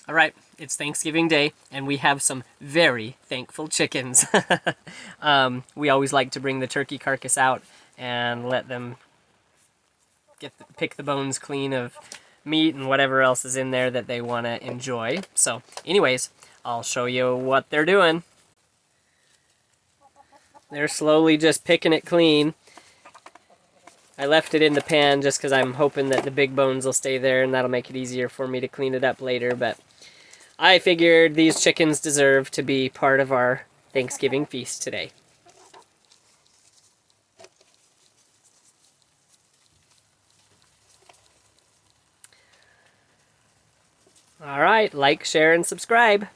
All right, it's Thanksgiving Day, and we have some very thankful chickens. We always like to bring the turkey carcass out and let them pick the bones clean of meat and whatever else is in there that they want to enjoy. So, anyways, I'll show you what they're doing. They're slowly just picking it clean. I left it in the pan just because I'm hoping that the big bones will stay there and that'll make it easier for me to clean it up later, but I figured these chickens deserve to be part of our Thanksgiving feast today. All right, like, share, and subscribe.